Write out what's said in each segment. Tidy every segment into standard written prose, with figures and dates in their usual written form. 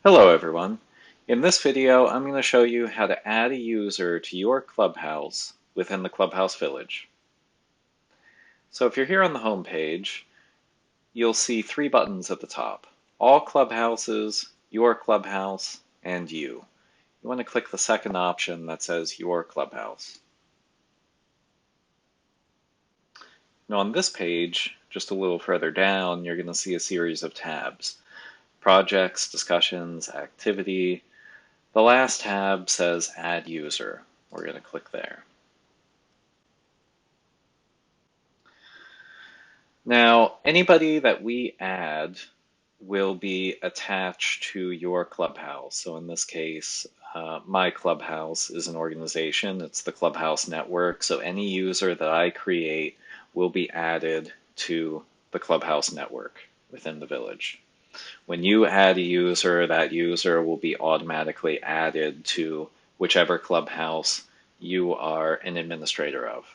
Hello everyone. In this video, I'm going to show you how to add a user to your Clubhouse within the Clubhouse Village. So if you're here on the home page, you'll see three buttons at the top: All Clubhouses, Your Clubhouse, and You. You want to click the second option that says Your Clubhouse. Now on this page, just a little further down, you're going to see a series of tabs: Projects, Discussions, Activity. The last tab says Add User. We're going to click there. Now, anybody that we add will be attached to your Clubhouse. So in this case, my Clubhouse is an organization. It's the Clubhouse Network. So any user that I create will be added to the Clubhouse Network within the village. When you add a user, that user will be automatically added to whichever Clubhouse you are an administrator of.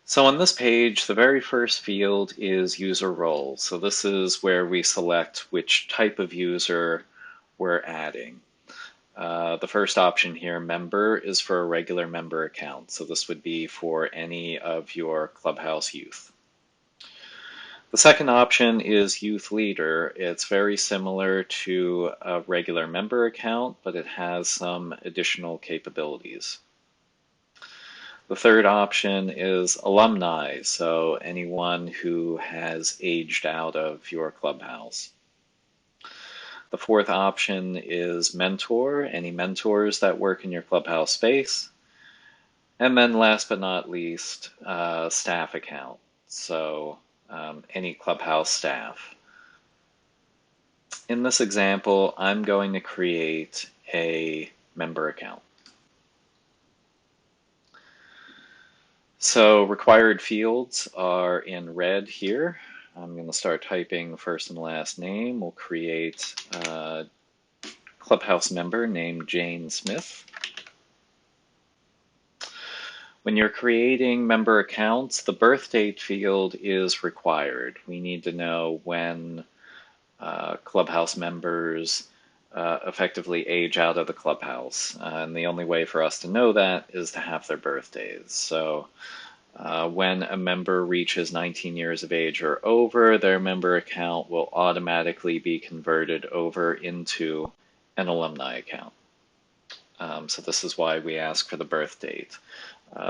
So on this page, the very first field is user role. So this is where we select which type of user we're adding. The first option here, member, is for a regular member account. So this would be for any of your Clubhouse youth. The second option is youth leader. It's very similar to a regular member account, but it has some additional capabilities. The third option is alumni, so anyone who has aged out of your Clubhouse. The fourth option is mentor, any mentors that work in your Clubhouse space. And then last but not least, staff account, so any Clubhouse staff. In this example, I'm going to create a member account. So required fields are in red here. I'm going to start typing first and last name. We'll create a Clubhouse member named Jane Smith. When you're creating member accounts, the birth date field is required. We need to know when Clubhouse members effectively age out of the Clubhouse. And the only way for us to know that is to have their birthdays. So when a member reaches 19 years of age or over, their member account will automatically be converted over into an alumni account. So this is why we ask for the birth date.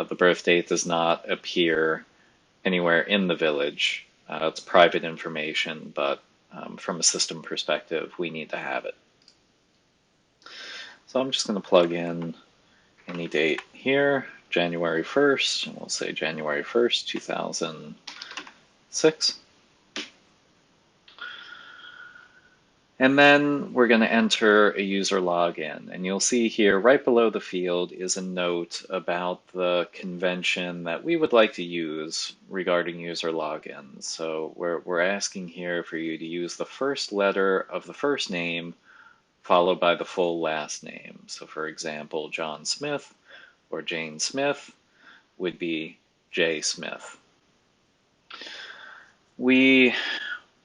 The birth date does not appear anywhere in the village. It's private information, but from a system perspective, we need to have it. So I'm just going to plug in any date here, January 1st, and we'll say January 1st, 2006. And then we're going to enter a user login. And you'll see here, right below the field, is a note about the convention that we would like to use regarding user login. So we're asking here for you to use the first letter of the first name followed by the full last name. So for example, John Smith or Jane Smith would be J. Smith. We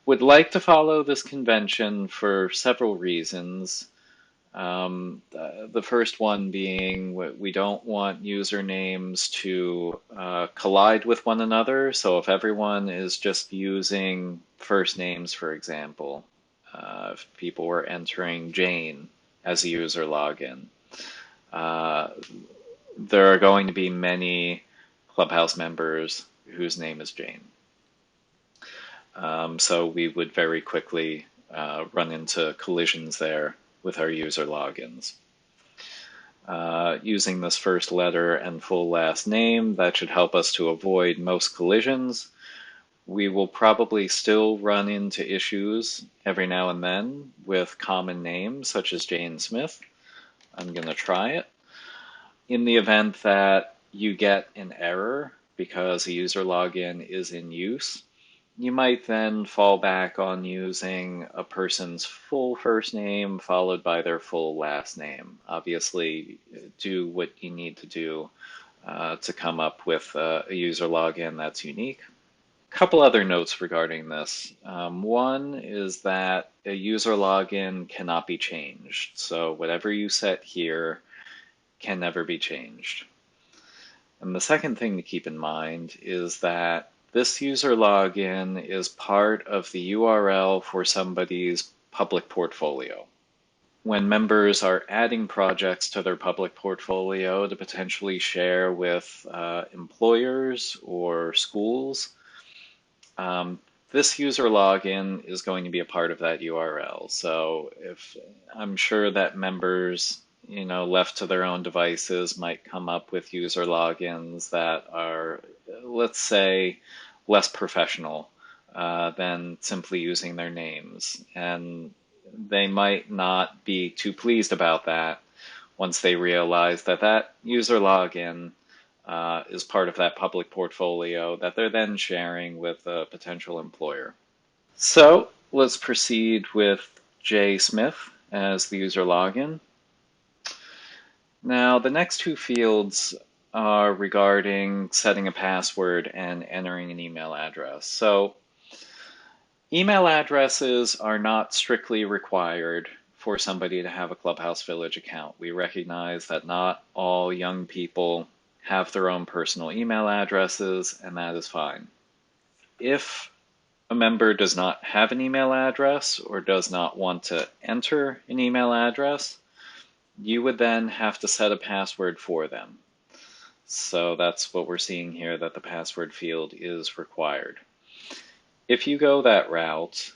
would like to follow this convention for several reasons. The first one being we don't want usernames to collide with one another. So if everyone is just using first names, for example, if people were entering Jane as a user login, there are going to be many Clubhouse members whose name is Jane. So we would very quickly run into collisions there with our user logins. Using this first letter and full last name, that should help us to avoid most collisions. We will probably still run into issues every now and then with common names such as Jane Smith. I'm going to try it. In the event that you get an error because a user login is in use, you might then fall back on using a person's full first name followed by their full last name. Obviously, do what you need to do to come up with a user login that's unique. Couple other notes regarding this. One is that a user login cannot be changed. So whatever you set here can never be changed. And the second thing to keep in mind is that this user login is part of the URL for somebody's public portfolio. When members are adding projects to their public portfolio to potentially share with employers or schools, um, this user login is going to be a part of that URL. So if I'm sure that members, left to their own devices might come up with user logins that are, let's say, less professional than simply using their names. And they might not be too pleased about that once they realize that that user login is part of that public portfolio that they're then sharing with a potential employer. So let's proceed with J. Smith as the user login. Now, the next two fields are regarding setting a password and entering an email address. So email addresses are not strictly required for somebody to have a Clubhouse Village account. We recognize that not all young people have their own personal email addresses, and that is fine. If a member does not have an email address or does not want to enter an email address, you would then have to set a password for them. So that's what we're seeing here, that the password field is required. If you go that route,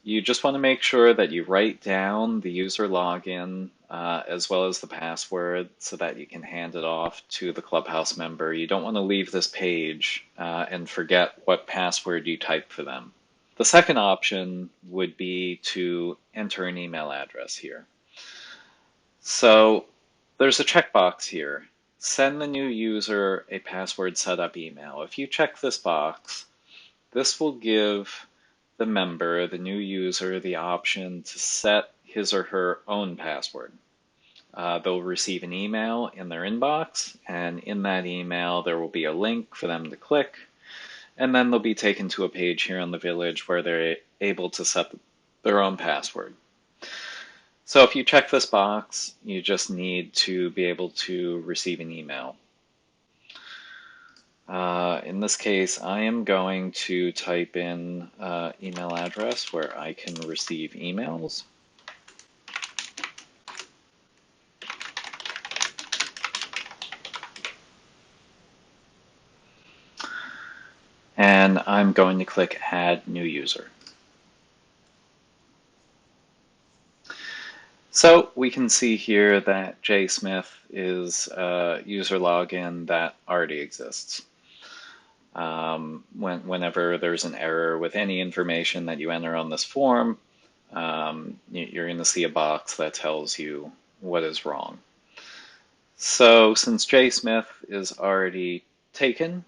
you just want to make sure that you write down the user login as well as the password so that you can hand it off to the Clubhouse member. You don't want to leave this page and forget what password you typed for them. The second option would be to enter an email address here. So there's a checkbox here. Send the new user a password setup email. If you check this box, this will give the member, the new user, the option to set his or her own password. They'll receive an email in their inbox, and in that email there will be a link for them to click, and then they'll be taken to a page here on the Village where they're able to set their own password. So if you check this box, you just need to be able to receive an email. In this case, I am going to type in email address where I can receive emails. And I'm going to click Add New User. So we can see here that J. Smith is a user login that already exists. Whenever there's an error with any information that you enter on this form, you're going to see a box that tells you what is wrong. So since J. Smith is already taken,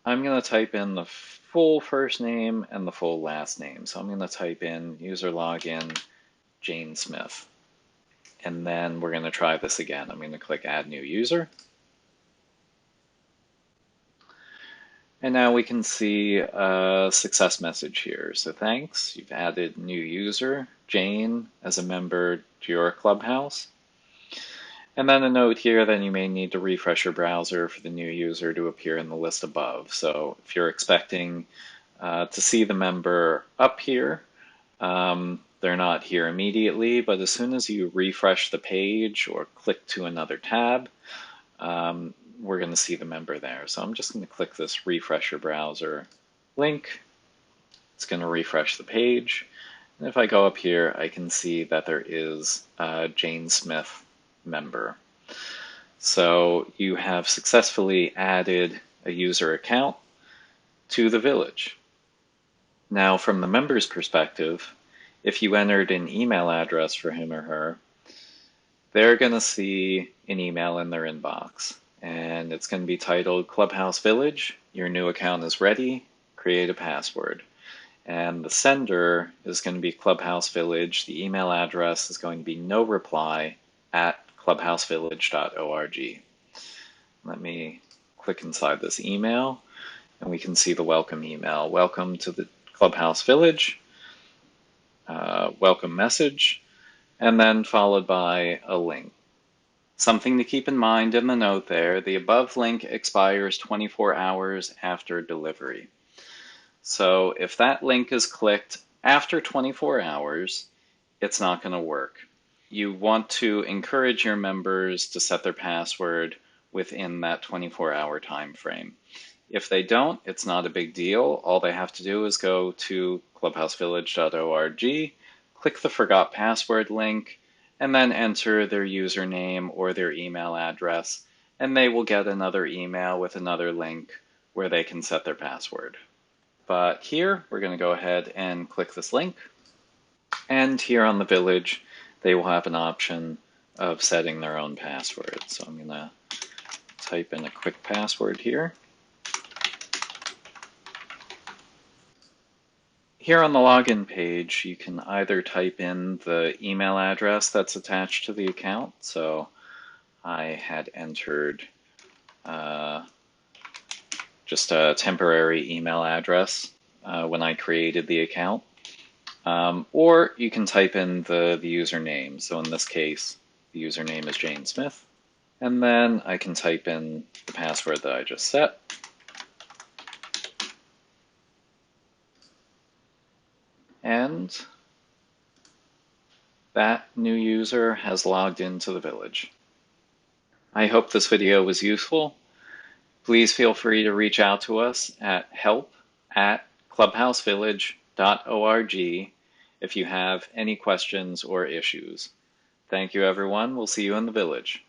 I'm going to type in the full first name and the full last name. So I'm going to type in user login Jane Smith. And then we're going to try this again. I'm going to click Add New User. And now we can see a success message here. So thanks, you've added new user, Jane, as a member to your Clubhouse. And then a note here that you may need to refresh your browser for the new user to appear in the list above. So if you're expecting to see the member up here, they're not here immediately, but as soon as you refresh the page or click to another tab, we're going to see the member there. So I'm just going to click this refresh your browser link. It's going to refresh the page. And if I go up here, I can see that there is a Jane Smith member. So you have successfully added a user account to the Village. Now, from the member's perspective, if you entered an email address for him or her, they're going to see an email in their inbox. And it's going to be titled Clubhouse Village, your new account is ready, create a password. And the sender is going to be Clubhouse Village. The email address is going to be no reply at clubhousevillage.org. Let me click inside this email. and we can see the welcome email. Welcome to the Clubhouse Village, welcome message, and then followed by a link. Something to keep in mind in the note there, the above link expires 24 hours after delivery. So if that link is clicked after 24 hours, it's not going to work. You want to encourage your members to set their password within that 24-hour time frame. If they don't, it's not a big deal. All they have to do is go to clubhousevillage.org, click the Forgot Password link, and then enter their username or their email address, and they will get another email with another link where they can set their password. But here, we're going to go ahead and click this link. And here on the Village, they will have an option of setting their own password. So I'm going to type in a quick password here. Here on the login page, you can either type in the email address that's attached to the account. So I had entered just a temporary email address when I created the account. Or you can type in the username. So in this case, the username is Jane Smith. And then I can type in the password that I just set. And that new user has logged into the Village. I hope this video was useful. Please feel free to reach out to us at help@clubhousevillage.org if you have any questions or issues. Thank you, everyone. We'll see you in the Village.